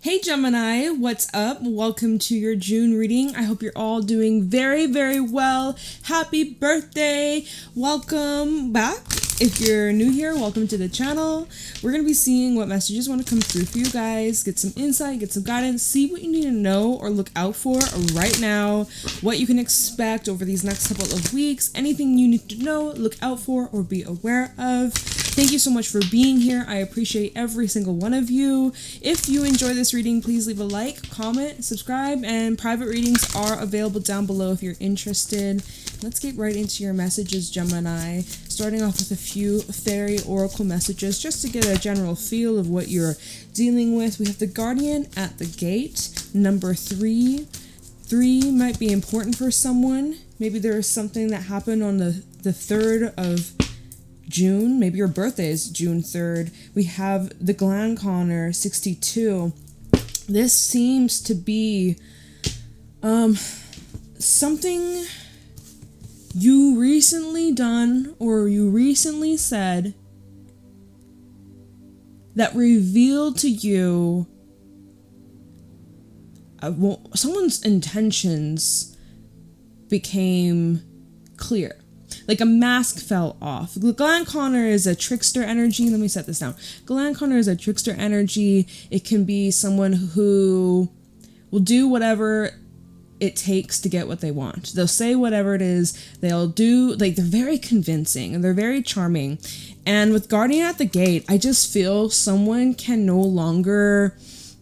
Hey Gemini, what's up? Welcome to your June reading. I hope you're all doing very, very well. Happy birthday! Welcome back. If you're new here, welcome to the channel. We're going to be seeing what messages want to come through for you guys, get some insight, get some guidance, see what you need to know or look out for right now, what you can expect over these next couple of weeks, anything you need to know, look out for, or be aware of. Thank you so much for being here. I appreciate every single one of you. If you enjoy this reading, please leave a like, comment, subscribe, and private readings are available down below if you're interested. Let's get right into your messages, Gemini. Starting off with a few fairy oracle messages just to get a general feel of what you're dealing with. We have the Guardian at the gate, number 3. 3 might be important for someone. Maybe there is something that happened on the 3rd of June. Maybe your birthday is June 3rd. We have the Glanconner 62. This seems to be something you recently done or you recently said that revealed to you someone's intentions became clear. Like a mask fell off. Glanconner is a trickster energy. Let me set this down. Glanconner is a trickster energy. It can be someone who will do whatever it takes to get what they want. They'll say whatever it is. They'll do, like, they're very convincing and they're very charming. And with Guardian at the gate, I just feel someone can no longer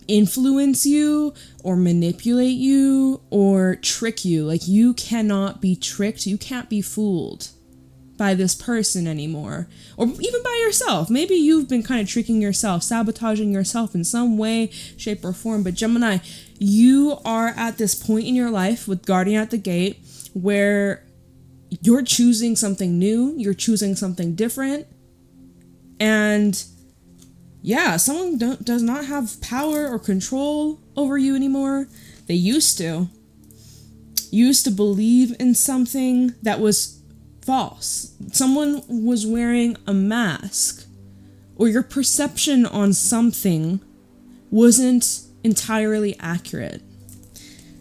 influence you or manipulate you or trick you. Like, you cannot be tricked. You can't be fooled by this person anymore, or even by yourself. Maybe you've been kind of tricking yourself, sabotaging yourself in some way, shape, or form. But Gemini, you are at this point in your life with Guardian at the gate where you're choosing something new, you're choosing something different, and yeah, someone does not have power or control over you anymore. They used to believe in something that was false. Someone was wearing a mask, or your perception on something wasn't entirely accurate.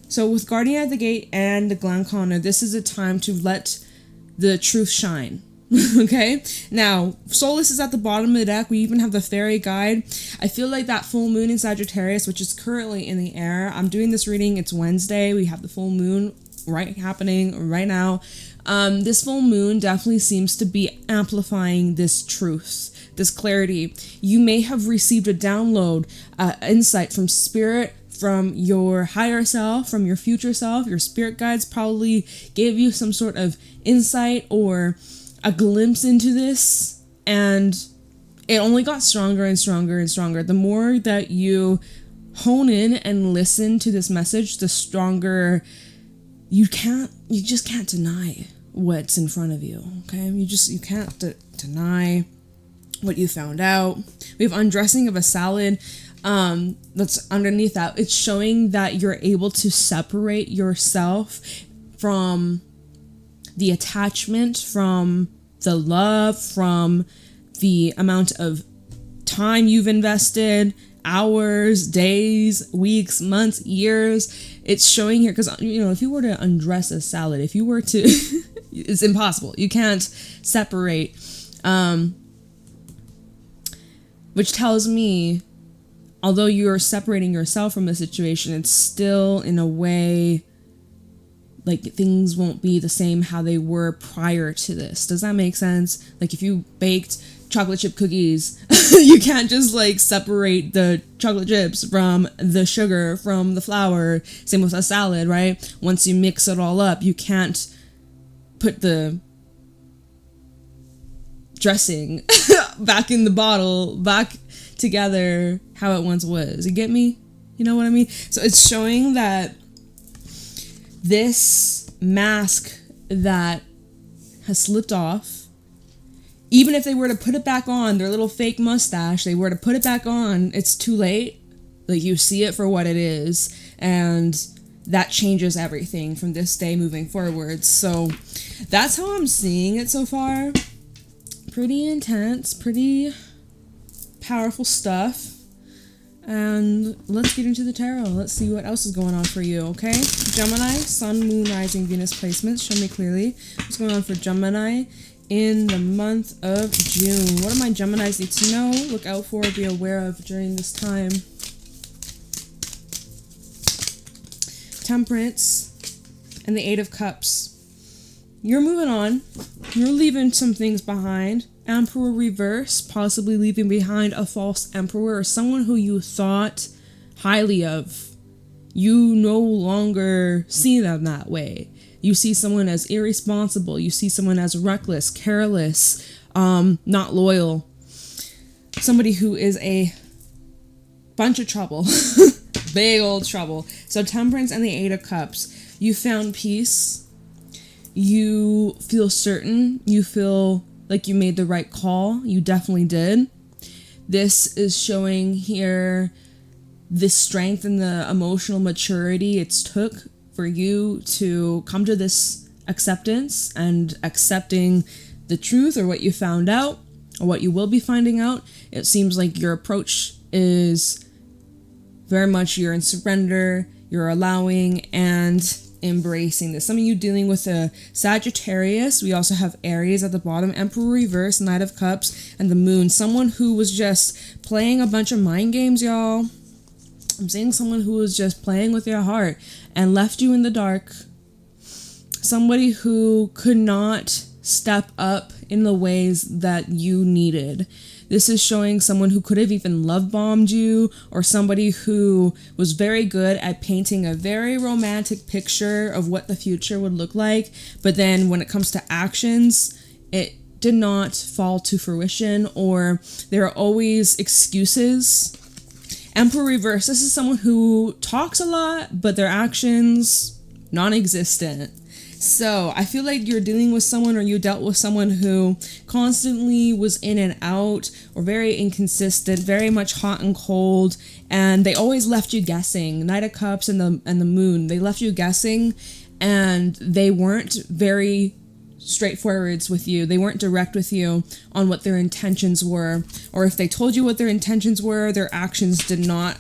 So with Guardian at the gate and the Glanconner, this is a time to let the truth shine. Okay? Now, Solus is at the bottom of the deck. We even have the fairy guide. I feel like that full moon in Sagittarius, which is currently in the air. I'm doing this reading. It's Wednesday. We have the full moon happening right now. This full moon definitely seems to be amplifying this truth, this clarity. You may have received a download, insight from spirit, from your higher self, from your future self. Your spirit guides probably gave you some sort of insight or a glimpse into this, and it only got stronger and stronger and stronger. The more that you hone in and listen to this message, the stronger you just can't deny what's in front of you. Okay, you can't deny what you found out. We have undressing of a salad. That's underneath that. It's showing that you're able to separate yourself from the attachment, from the love, from the amount of time you've invested, hours, days, weeks, months, years. It's showing here because, if you were to undress a salad, if you were to, it's impossible. You can't separate, which tells me, although you're separating yourself from the situation, it's still in a way like things won't be the same how they were prior to this. Does that make sense? Like if you baked chocolate chip cookies, you can't just like separate the chocolate chips from the sugar, from the flour. Same with a salad, right? Once you mix it all up, you can't put the dressing back in the bottle, back together how it once was. You get me? You know what I mean? So it's showing that this mask that has slipped off, even if they were to put it back on, their little fake mustache, they were to put it back on, it's too late. Like, you see it for what it is, and that changes everything from this day moving forward. So that's how I'm seeing it so far. Pretty intense, pretty powerful stuff. And let's get into the tarot. Let's see what else is going on for you, okay? Gemini, Sun, Moon, Rising, Venus placements. Show me clearly what's going on for Gemini in the month of June. What do my Geminis need to know, look out for, be aware of during this time? Temperance and the Eight of Cups. You're moving on. You're leaving some things behind. Emperor reverse, possibly leaving behind a false emperor or someone who you thought highly of. You no longer see them that way. You see someone as irresponsible. You see someone as reckless, careless, not loyal. Somebody who is a bunch of trouble. Big old trouble. So Temperance and the Eight of Cups. You found peace. You feel certain. You feel like you made the right call. You definitely did. This is showing here the strength and the emotional maturity it took for you to come to this acceptance and accepting the truth or what you found out or what you will be finding out. It seems like your approach is very much you're in surrender, you're allowing and embracing this. Some of you dealing with a Sagittarius. We also have Aries at the bottom, Emperor reverse, Knight of Cups, and the Moon. Someone who was just playing a bunch of mind games, y'all. I'm seeing someone who was just playing with your heart and left you in the dark. Somebody who could not step up in the ways that you needed. This is showing someone who could have even love bombed you, or somebody who was very good at painting a very romantic picture of what the future would look like. But then when it comes to actions, it did not fall to fruition, or there are always excuses. Emperor reverse. This is someone who talks a lot, but their actions non-existent. So I feel like you're dealing with someone, or you dealt with someone who constantly was in and out, or very inconsistent, very much hot and cold, and they always left you guessing. Knight of Cups and the Moon, they left you guessing, and they weren't very straightforward with you. They weren't direct with you on what their intentions were, or if they told you what their intentions were, their actions did not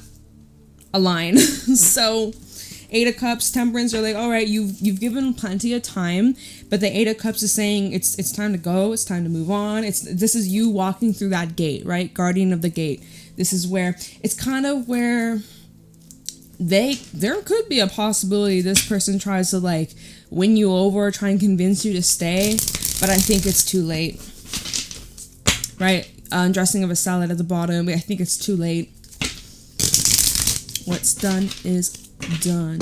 align. So Eight of Cups, Temperance, you're like, all right, you've given plenty of time, but the Eight of Cups is saying it's time to go, it's time to move on. This is you walking through that gate, right? Guardian of the gate. This is where it's kind of where there could be a possibility this person tries to like win you over, try and convince you to stay, but I think it's too late, right? Dressing of a salad at the bottom, I think it's too late. What's done is done.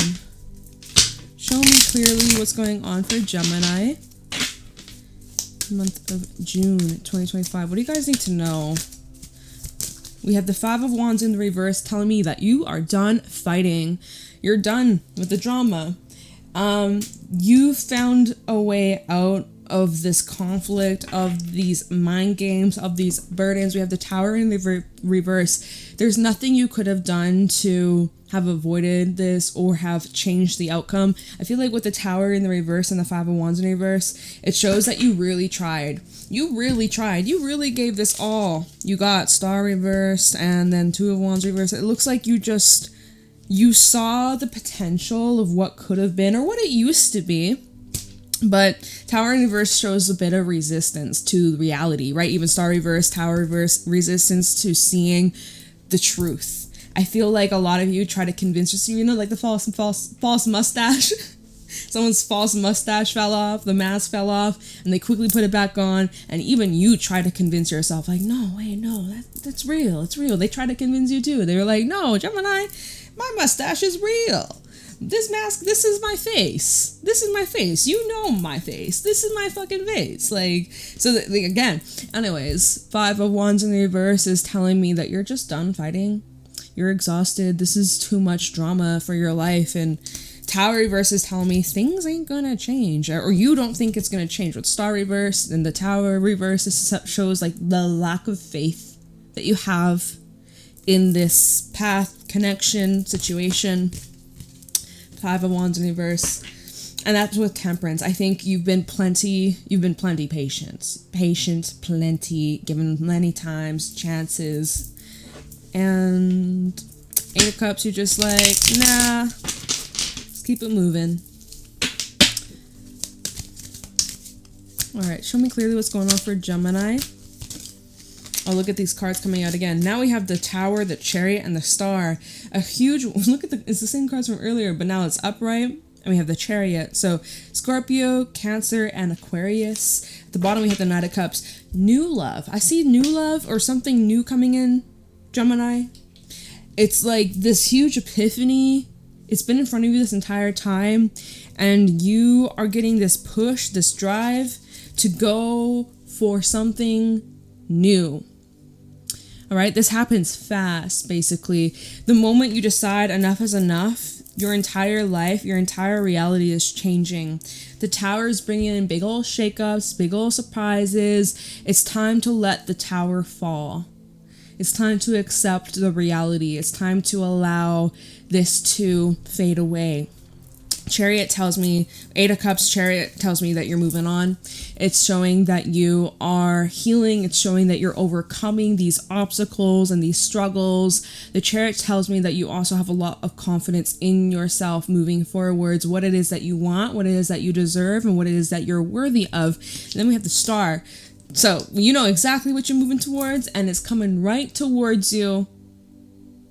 Show me clearly what's going on for Gemini. Month of June 2025. What do you guys need to know? We have the Five of Wands in the reverse telling me that you are done fighting. You're done with the drama. You found a way out of this conflict, of these mind games, of these burdens. We have the Tower in the reverse. There's nothing you could have done to have avoided this or have changed the outcome. I feel like with the Tower in the reverse and the Five of Wands in reverse, it shows that you really tried. You really tried. You really gave this all. You got Star reversed and then Two of Wands reversed. It looks like you saw the potential of what could have been or what it used to be. But Tower in reverse shows a bit of resistance to reality, right? Even Star reverse, Tower reverse, resistance to seeing the truth. I feel like a lot of you try to convince yourself, you know, like the false mustache. Someone's false mustache fell off, the mask fell off, and they quickly put it back on. And even you try to convince yourself, like, no, wait, no, that's real. It's real. They try to convince you too. They were like, no, Gemini, my mustache is real. This mask, this is my face. This is my face. You know my face. This is my fucking face. Like, so again, anyways, Five of Wands in the reverse is telling me that you're just done fighting. You're exhausted. This is too much drama for your life. And Tower reverse is telling me things ain't gonna change, or you don't think it's gonna change. With Star reverse and the Tower reverse, this shows like the lack of faith that you have in this path, connection, situation. Five of Wands in reverse. And that's with Temperance. I think you've been plenty patient, plenty, given many times, chances. And Eight of Cups, you're just like, nah, let's keep it moving. All right, show me clearly what's going on for Gemini. Oh, look at these cards coming out again. Now we have the Tower, the Chariot, and the Star. A huge, look at it's the same cards from earlier, but now it's upright, and we have the Chariot. So Scorpio, Cancer, and Aquarius. At the bottom, we have the Knight of Cups. New love. I see new love or something new coming in, Gemini. It's like this huge epiphany. It's been in front of you this entire time, and you are getting this push, this drive to go for something new. All right, this happens fast, basically. The moment you decide enough is enough, your entire life, your entire reality is changing. The Tower is bringing in big old shakeups, big old surprises. It's time to let the Tower fall. It's time to accept the reality. It's time to allow this to fade away. Chariot tells me, Eight of Cups, Chariot tells me that you're moving on. It's showing that you are healing. It's showing that you're overcoming these obstacles and these struggles. The Chariot tells me that you also have a lot of confidence in yourself moving forwards, what it is that you want, what it is that you deserve, and what it is that you're worthy of. And then we have the Star. So you know exactly what you're moving towards, and it's coming right towards you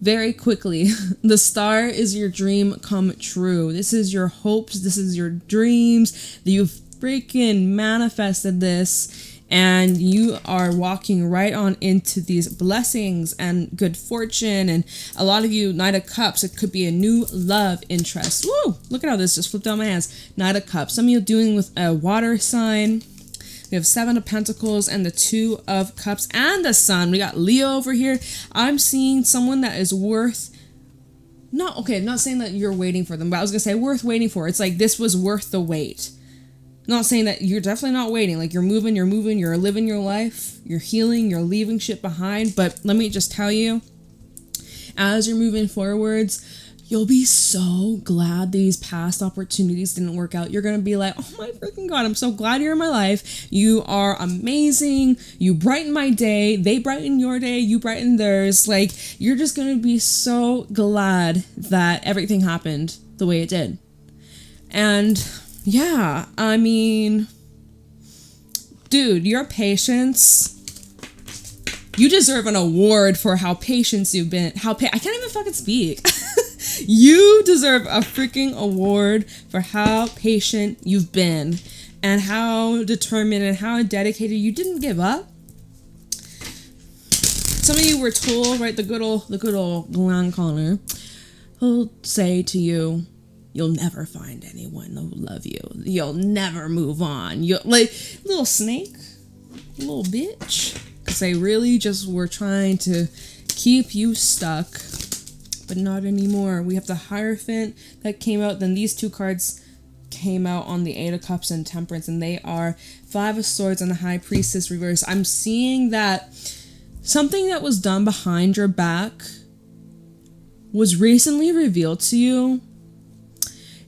very quickly. The Star is your dream come true. This is your hopes. This is your dreams. You've freaking manifested this, and you are walking right on into these blessings and good fortune. And a lot of you, Knight of Cups, it could be a new love interest. Woo! Look at how this just flipped out my hands. Knight of Cups. Some of you dealing with a water sign. We have Seven of Pentacles and the Two of Cups and the Sun. We got Leo over here. I'm seeing someone that is worth, I'm not saying that you're waiting for them, but I was going to say worth waiting for. It's like this was worth the wait. Not saying that you're definitely not waiting. Like you're moving, you're living your life, you're healing, you're leaving shit behind. But let me just tell you, as you're moving forwards, you'll be so glad these past opportunities didn't work out. You're going to be like, oh my freaking God, I'm so glad you're in my life. You are amazing. You brighten my day. They brighten your day. You brighten theirs. Like, you're just going to be so glad that everything happened the way it did. And yeah, I mean, dude, your patience, you deserve an award for how patient you've been. I can't even fucking speak. You deserve a freaking award for how patient you've been and how determined and how dedicated. You didn't give up. Some of you were told, right, the good old Glenn Connor, he'll say to you, you'll never find anyone who'll love you. You'll never move on. You'll, like, little snake, little bitch. Because they really just were trying to keep you stuck. But not anymore. We have the Hierophant that came out. Then these two cards came out on the Eight of Cups and Temperance. And they are Five of Swords and the High Priestess reverse. I'm seeing that something that was done behind your back was recently revealed to you.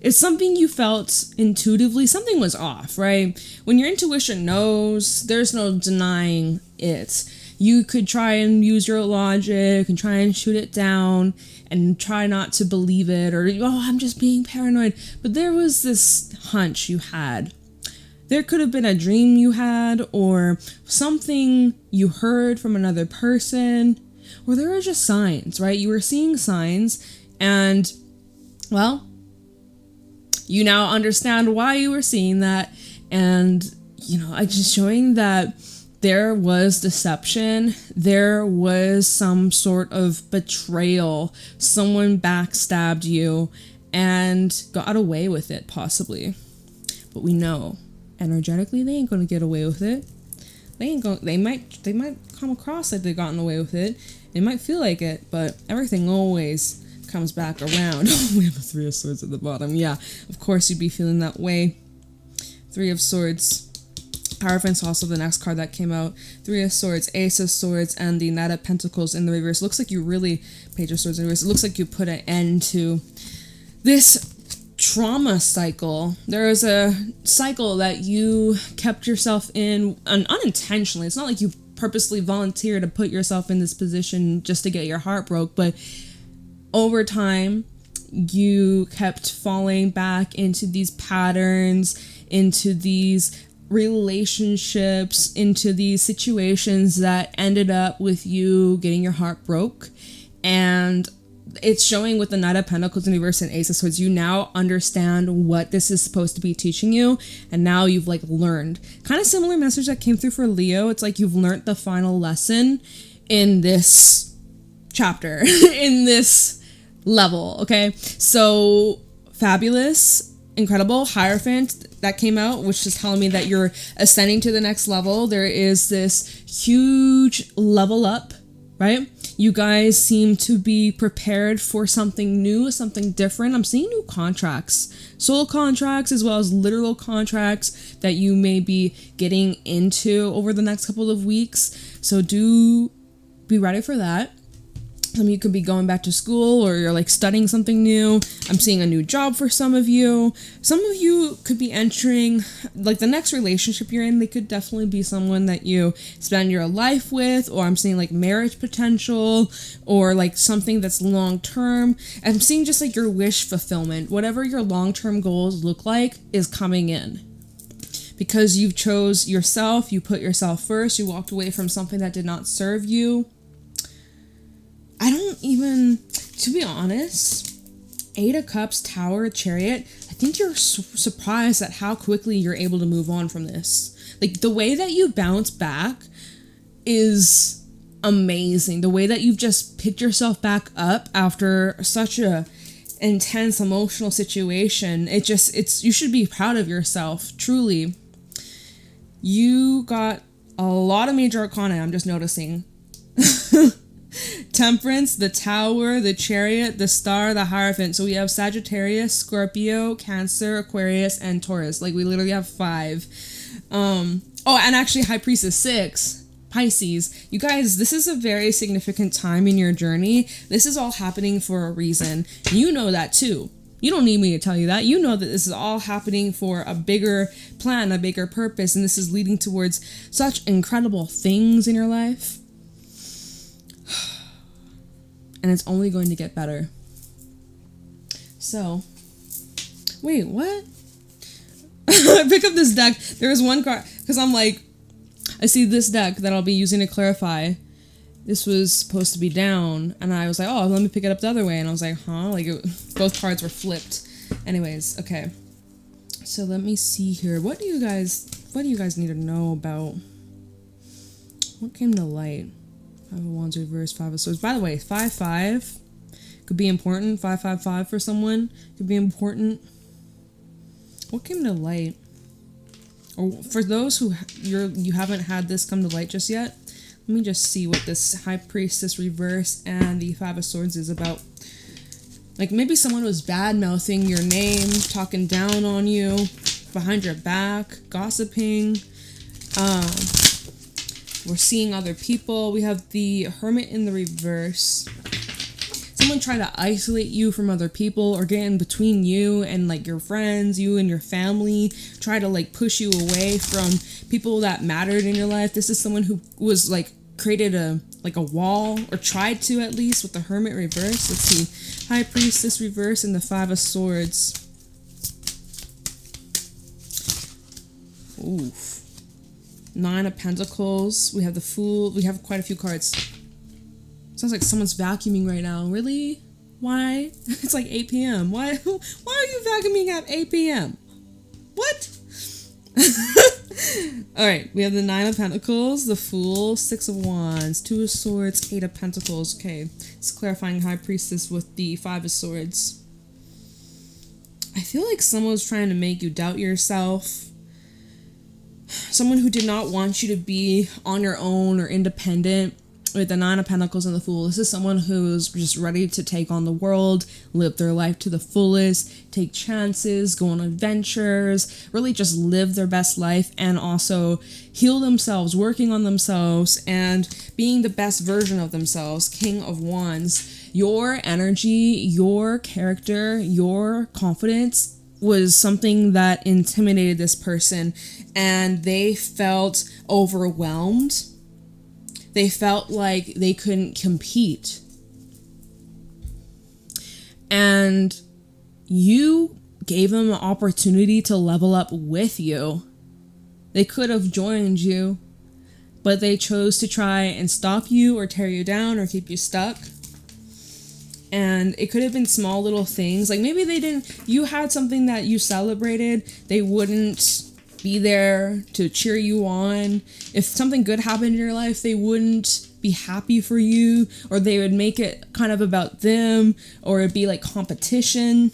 It's something you felt intuitively. Something was off, right? When your intuition knows, there's no denying it. You could try and use your logic and try and shoot it down and try not to believe it, or, oh, I'm just being paranoid. But there was this hunch you had. There could have been a dream you had, or something you heard from another person, or there were just signs, right? You were seeing signs, and, well, you now understand why you were seeing that. And, you know, I just showing that there was deception. There was some sort of betrayal. Someone backstabbed you and got away with it, possibly. But we know energetically they ain't gonna get away with it. They might come across like they've gotten away with it. They might feel like it, but everything always comes back around. We have a Three of Swords at the bottom. Yeah, of course you'd be feeling that way. Three of Swords. Hierophant's also the next card that came out. Three of Swords, Ace of Swords, and the Knight of Pentacles in the reverse. Looks like you really, Page of Swords in the reverse. It looks like you put an end to this trauma cycle. There is a cycle that you kept yourself in, and unintentionally. It's not like you purposely volunteered to put yourself in this position just to get your heart broke, but over time, you kept falling back into these patterns, into these relationships, into these situations that ended up with you getting your heart broke. And it's showing with the Knight of Pentacles in reverse and Ace of Swords. You now understand what this is supposed to be teaching you, and now you've like learned. Kind of similar message that came through for Leo. It's like you've learned the final lesson in this chapter, in this level. Okay, so fabulous, incredible. Hierophant that came out, which is telling me that you're ascending to the next level. There is this huge level up, right? You guys seem to be prepared for something new, something different. I'm seeing new contracts, soul contracts, as well as literal contracts that you may be getting into over the next couple of weeks. So do be ready for that. Some of you could be going back to school, or you're like studying something new. I'm seeing a new job for some of you. Some of you could be entering like the next relationship you're in. They could definitely be someone that you spend your life with, or I'm seeing like marriage potential, or like something that's long term. I'm seeing just like your wish fulfillment. Whatever your long-term goals look like is coming in. Because you chose yourself, you put yourself first, you walked away from something that did not serve you. I don't even, to be honest, 8 of Cups, Tower, Chariot, I think you're surprised at how quickly you're able to move on from this. Like, the way that you bounce back is amazing. The way that you've just picked yourself back up after such a intense emotional situation, you should be proud of yourself, truly. You got a lot of major arcana, I'm just noticing. Temperance, the Tower, the Chariot, the Star, the Hierophant. So we have Sagittarius, Scorpio, Cancer, Aquarius, and Taurus. Like, we literally have 5. And actually High Priestess 6. Pisces. You guys, this is a very significant time in your journey. This is all happening for a reason. You know that too. You don't need me to tell you that. You know that this is all happening for a bigger plan, a bigger purpose, and this is leading towards such incredible things in your life. And it's only going to get better. So, wait, what? I pick up this deck. There was one card, because I'm like, I see this deck that I'll be using to clarify. This was supposed to be down, and I was like, oh, let me pick it up the other way. And I was like, huh? Like, both cards were flipped. Anyways, okay. So let me see here. What do you guys need to know about? What came to light? 5 of Wands reverse, 5 of Swords. By the way, 5-5 could be important. 5-5-5 for someone could be important. What came to light? Or for those who you haven't had this come to light just yet, let me just see what this High Priestess reverse and the 5 of Swords is about. Like, maybe someone was bad-mouthing your name, talking down on you, behind your back, gossiping. We're seeing other people. We have the Hermit in the reverse. Someone try to isolate you from other people, or get in between you and like your friends, you and your family. Try to like push you away from people that mattered in your life. This is someone who was like created a wall, or tried to at least, with the Hermit reverse. Let's see. High Priestess reverse and the 5 of Swords. Oof. 9 of Pentacles. We have the Fool. We have quite a few cards. Sounds like someone's vacuuming right now. Really? Why? It's like 8 p.m. Why are you vacuuming at 8 p.m.? What? Alright, we have the 9 of Pentacles, the Fool, 6 of Wands, 2 of Swords, 8 of Pentacles. Okay, it's clarifying High Priestess with the 5 of Swords. I feel like someone was trying to make you doubt yourself. Someone who did not want you to be on your own or independent. With the 9 of Pentacles and the Fool, this is someone who's just ready to take on the world, live their life to the fullest, take chances, go on adventures, really just live their best life, and also heal themselves, working on themselves, and being the best version of themselves. King of Wands. Your energy, your character, your confidence was something that intimidated this person, and they felt overwhelmed. They felt like they couldn't compete. And you gave them an opportunity to level up with you. They could have joined you, but they chose to try and stop you or tear you down or keep you stuck. And it could have been small little things. Like maybe you had something that you celebrated. They wouldn't be there to cheer you on. If something good happened in your life, they wouldn't be happy for you, or they would make it kind of about them, or it'd be like competition.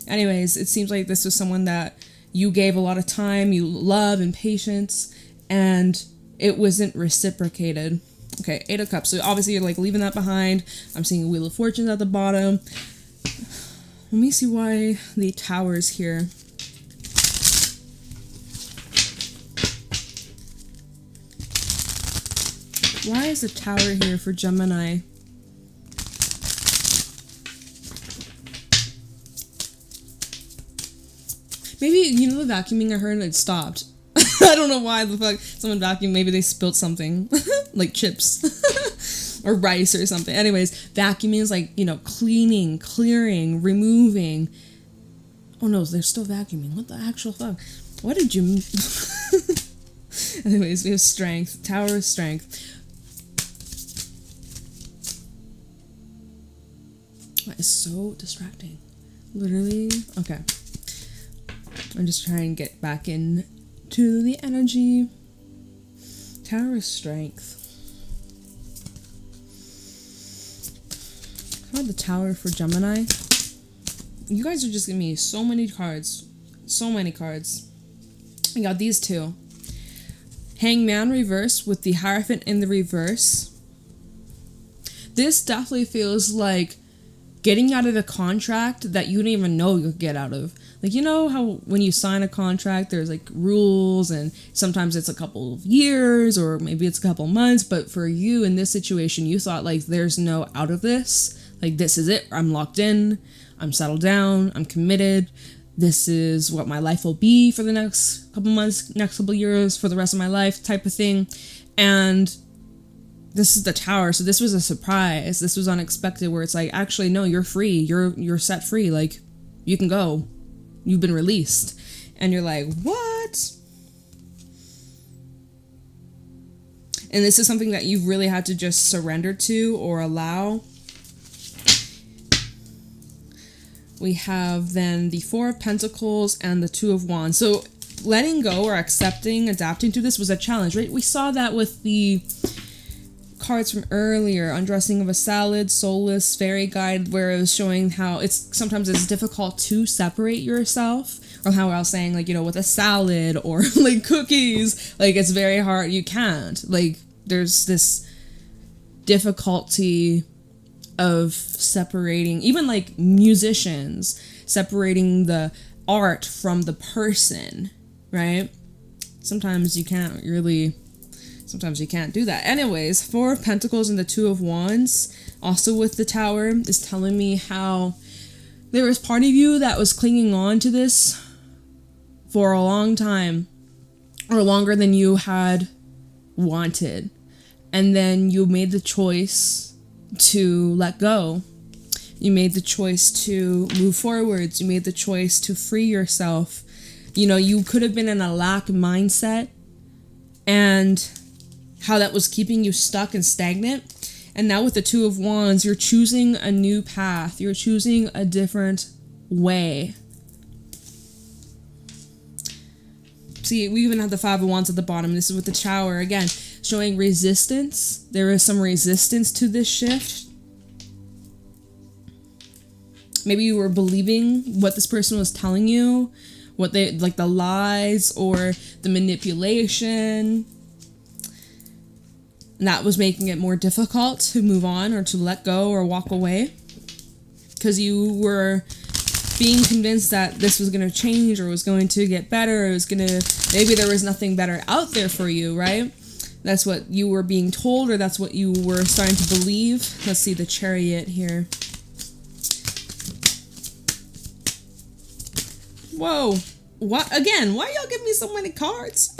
Anyways, it seems like this was someone that you gave a lot of time, you love and patience, and it wasn't reciprocated. Okay, 8 of Cups. So obviously you're like leaving that behind. I'm seeing a Wheel of Fortune at the bottom. Let me see why the Tower's here. Why is the Tower here for Gemini? Maybe, you know the vacuuming I heard and it stopped. I don't know why the fuck someone vacuumed. Maybe they spilled something. Like chips. Or rice or something. Anyways, vacuuming is like, you know, cleaning, clearing, removing. Oh no, they're still vacuuming. What the actual fuck? What did you... Anyways, we have Strength. Tower of Strength. That is so distracting. Literally. Okay. I'm just trying to get back in to the energy. Tower of Strength. How about the Tower for Gemini? You guys are just giving me so many cards. So many cards. I got these two. Hangman reverse with the Hierophant in the reverse. This definitely feels like getting out of a contract that you didn't even know you'll get out of. Like, you know how when you sign a contract, there's like rules and sometimes it's a couple of years or maybe it's a couple months. But for you in this situation, you thought like there's no out of this. Like this is it. I'm locked in. I'm settled down. I'm committed. This is what my life will be for the next couple months, next couple years, for the rest of my life type of thing. And this is the Tower, so this was a surprise. This was unexpected, where it's like, actually, no, you're free. You're set free. Like, you can go. You've been released. And you're like, what? And this is something that you've really had to just surrender to or allow. We have then the Four of Pentacles and the Two of Wands. So letting go or accepting, adapting to this was a challenge, right? We saw that with the cards from earlier, Undressing of a Salad, Soulless, Fairy Guide, where it was showing how sometimes it's difficult to separate yourself, or how I was saying, like, you know, with a salad or like cookies, like it's very hard. You can't, like, there's this difficulty of separating, even like musicians, separating the art from the person, right? Sometimes you can't do that. Anyways, Four of Pentacles and the Two of Wands, also with the Tower, is telling me how there was part of you that was clinging on to this for a long time, or longer than you had wanted. And then you made the choice to let go. You made the choice to move forwards. You made the choice to free yourself. You know, you could have been in a lack mindset, and how that was keeping you stuck and stagnant. And now with the Two of Wands, you're choosing a new path. You're choosing a different way. See, we even have the Five of Wands at the bottom. This is with the Tower again, showing resistance. There is some resistance to this shift. Maybe you were believing what this person was telling you, what they, like the lies or the manipulation. And that was making it more difficult to move on or to let go or walk away, because you were being convinced that this was going to change or was going to get better. It was going to, maybe there was nothing better out there for you, right? That's what you were being told, or that's what you were starting to believe. Let's see the Chariot here. Whoa. What? Again, why y'all give me so many cards?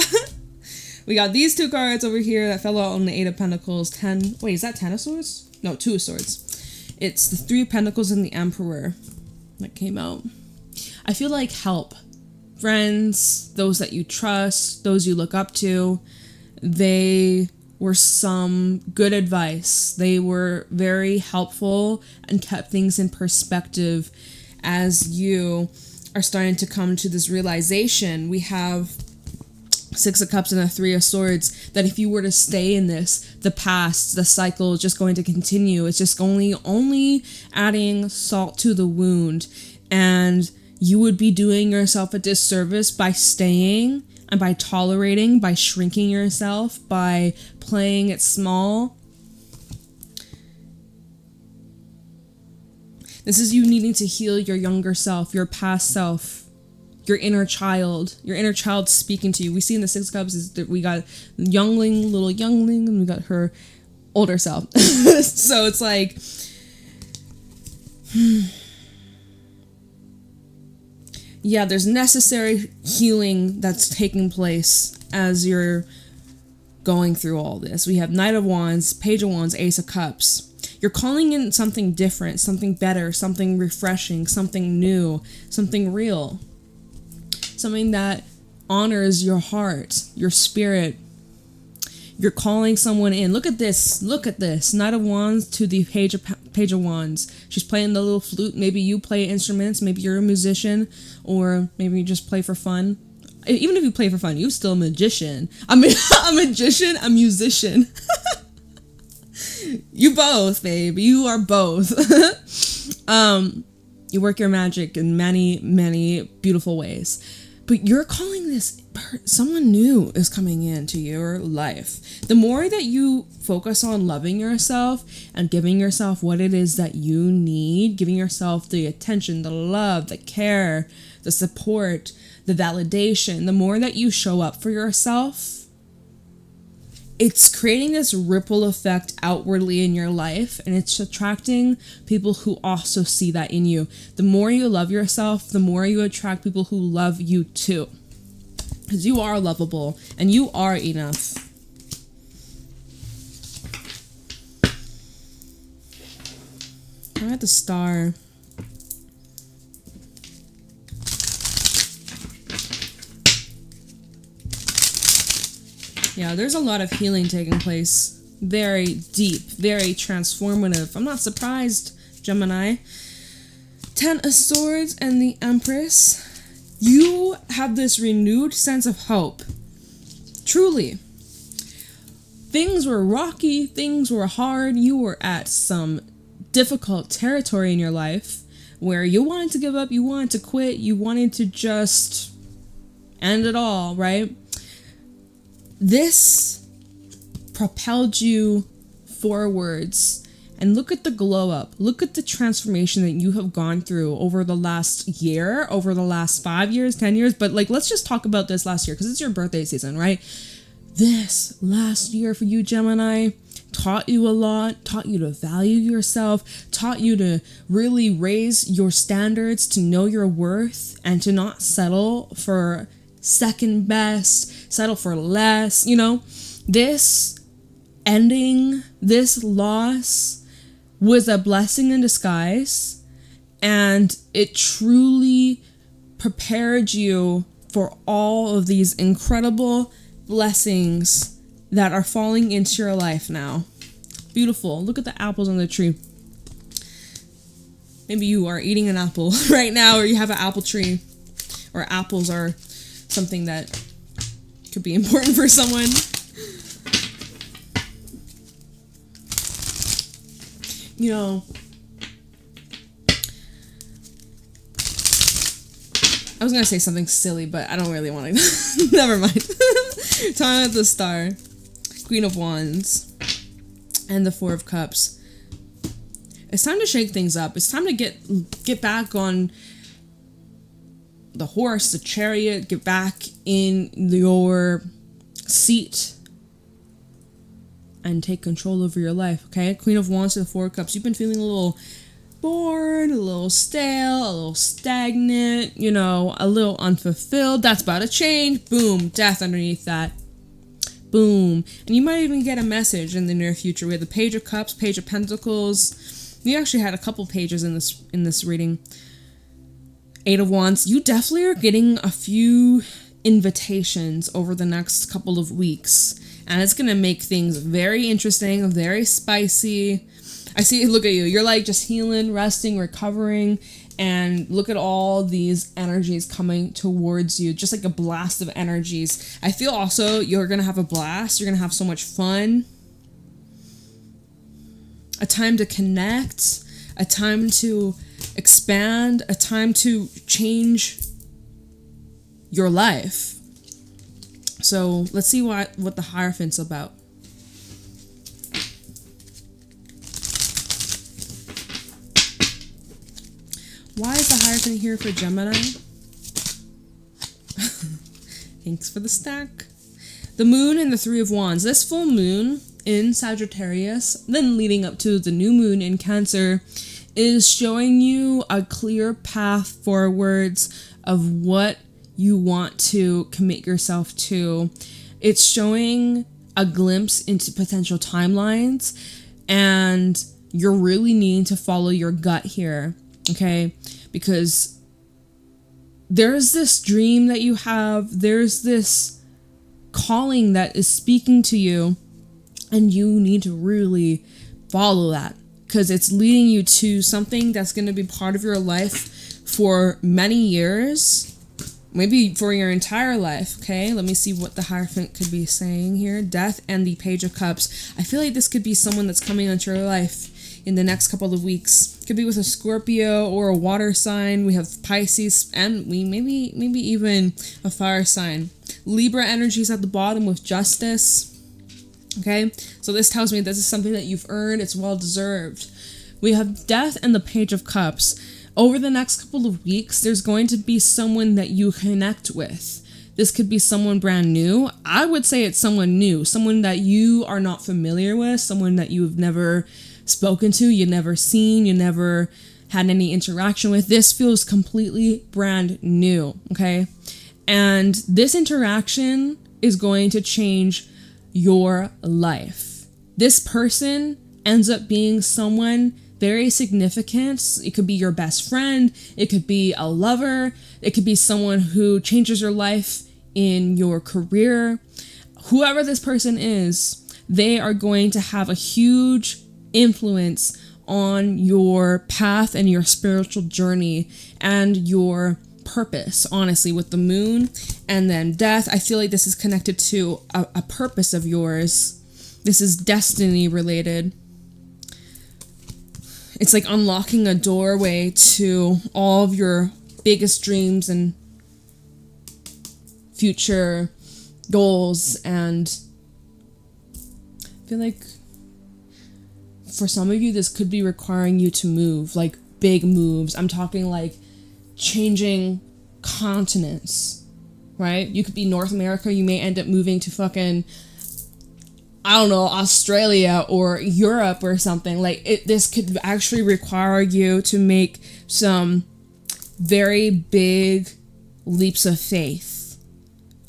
We got these two cards over here that fell out on the Eight of Pentacles. Wait, is that 10 of Swords? No, 2 of Swords. It's the Three of Pentacles and the Emperor that came out. I feel like help. Friends, those that you trust, those you look up to, they were some good advice. They were very helpful and kept things in perspective as you are starting to come to this realization. We have Six of Cups and the Three of Swords, that if you were to stay in this, the past, the cycle is just going to continue. It's just only adding salt to the wound, and you would be doing yourself a disservice by staying and by tolerating, by shrinking yourself, by playing it small. This is you needing to heal your younger self, your past self, your inner child speaking to you. We see in the Six of Cups is that we got youngling, little youngling, and we got her older self. So it's like, yeah, there's necessary healing that's taking place as you're going through all this. We have Knight of Wands, Page of Wands, Ace of Cups. You're calling in something different, something better, something refreshing, something new, something real. Something that honors your heart, your spirit. You're calling someone in. Look at this. Look at this. Knight of Wands to the Page of Wands. She's playing the little flute. Maybe you play instruments. Maybe you're a musician. Or maybe you just play for fun. Even if you play for fun, you're still a magician. I mean, a magician, a musician. You both, babe. You are both. You work your magic in many, many beautiful ways. But you're calling this, someone new is coming into your life. The more that you focus on loving yourself and giving yourself what it is that you need, giving yourself the attention, the love, the care, the support, the validation, the more that you show up for yourself, it's creating this ripple effect outwardly in your life, and it's attracting people who also see that in you. The more you love yourself, the more you attract people who love you too. Because you are lovable, and you are enough. I'm at the Star. Yeah, there's a lot of healing taking place. Very deep, very transformative. I'm not surprised, Gemini. 10 of Swords and the Empress. You have this renewed sense of hope. Truly. Things were rocky, things were hard. You were at some difficult territory in your life where you wanted to give up, you wanted to quit, you wanted to just end it all, right? This propelled you forwards, and look at the glow up. Look at the transformation that you have gone through over the last year, over the last 5 years, 10 years. But like, let's just talk about this last year because it's your birthday season, right? This last year for you, Gemini, taught you a lot, taught you to value yourself, taught you to really raise your standards, to know your worth, and to not settle for second best, settle for less. You know, this ending, this loss was a blessing in disguise, and it truly prepared you for all of these incredible blessings that are falling into your life now. Beautiful. Look at the apples on the tree. Maybe you are eating an apple right now, or you have an apple tree, or apples are something that could be important for someone. You know, I was gonna say something silly, but I don't really want to. Never mind. Talking about the Star, Queen of Wands, and the Four of Cups. It's time to shake things up. It's time to get back on the horse, the chariot, get back in your seat and take control over your life, okay? Queen of Wands to the Four of Cups. You've been feeling a little bored, a little stale, a little stagnant, you know, a little unfulfilled. That's about to change. Boom, death underneath that. Boom. And you might even get a message in the near future. We have the Page of Cups, Page of Pentacles. We actually had a couple pages in this reading. 8 of Wands. You definitely are getting a few invitations over the next couple of weeks. And it's going to make things very interesting, very spicy. I see, look at you. You're like just healing, resting, recovering. And look at all these energies coming towards you. Just like a blast of energies. I feel also you're going to have a blast. You're going to have so much fun. A time to connect. A time to expand. A time to change your life. So let's see what the Hierophant's about. Why is the Hierophant here for Gemini? Thanks for the stack. The Moon and the 3 of Wands. This full moon in Sagittarius, then leading up to the new moon in Cancer, is showing you a clear path forwards of what you want to commit yourself to. It's showing a glimpse into potential timelines, and you're really needing to follow your gut here. Okay, because there's this dream that you have, there's this calling that is speaking to you, and you need to really follow that because it's leading you to something that's going to be part of your life for many years, maybe for your entire life. Okay, let me see what the Hierophant could be saying here. Death and the Page of Cups. I feel like this could be someone that's coming into your life in the next couple of weeks. Could be with a Scorpio or a water sign. We have Pisces, and we maybe even a fire sign. Libra energies at the bottom with Justice. Okay, so this tells me this is something that you've earned. It's well deserved. We have Death and the Page of Cups. Over the next couple of weeks, there's going to be someone that you connect with. This could be someone brand new. I would say it's someone new, someone that you are not familiar with, someone that you've never spoken to, you never seen, you never had any interaction with. This feels completely brand new, okay? And this interaction is going to change your life. This person ends up being someone very significant. It could be your best friend, it could be a lover, it could be someone who changes your life in your career. Whoever this person is, they are going to have a huge influence on your path and your spiritual journey and your purpose, honestly, with the Moon and then Death. I feel like this is connected to a purpose of yours. This is destiny related. It's like unlocking a doorway to all of your biggest dreams and future goals. And I feel like for some of you, this could be requiring you to move, like big moves. I'm talking like changing continents, right? You could be North America. You may end up moving to fucking, I don't know, Australia or Europe or something. Like this could actually require you to make some very big leaps of faith.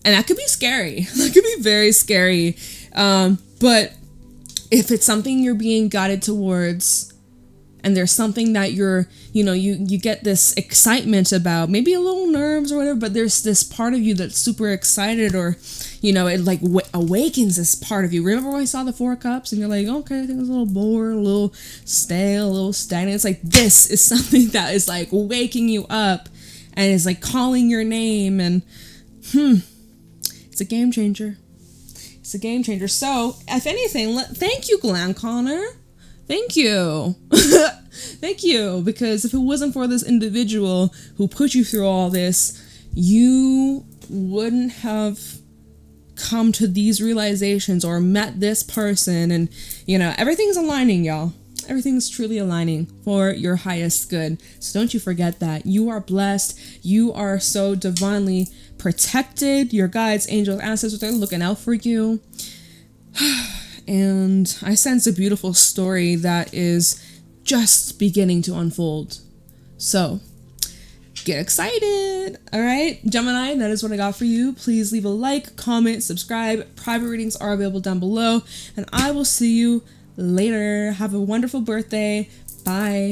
And that could be scary. That could be very scary. But if it's something you're being guided towards, and there's something that you get this excitement about, maybe a little nerves or whatever, but there's this part of you that's super excited, or, it like awakens this part of you. Remember when we saw the 4 Cups and you're like, okay, I think it's a little bored, a little stale, a little stagnant. It's like, this is something that is like waking you up and is like calling your name, and it's a game changer. It's a game changer. So, if anything, thank you, Glam Connor. Thank you. Thank you. Because if it wasn't for this individual who put you through all this, you wouldn't have come to these realizations or met this person. And, everything's aligning, y'all. Everything's truly aligning for your highest good. So don't you forget that. You are blessed. You are so divinely protected. Your guides, angels, ancestors, they're looking out for you. And I sense a beautiful story that is just beginning to unfold. So get excited. All right, Gemini, that is what I got for you. Please leave a like, comment, subscribe. Private readings are available down below, and I will see you later. Have a wonderful birthday. Bye.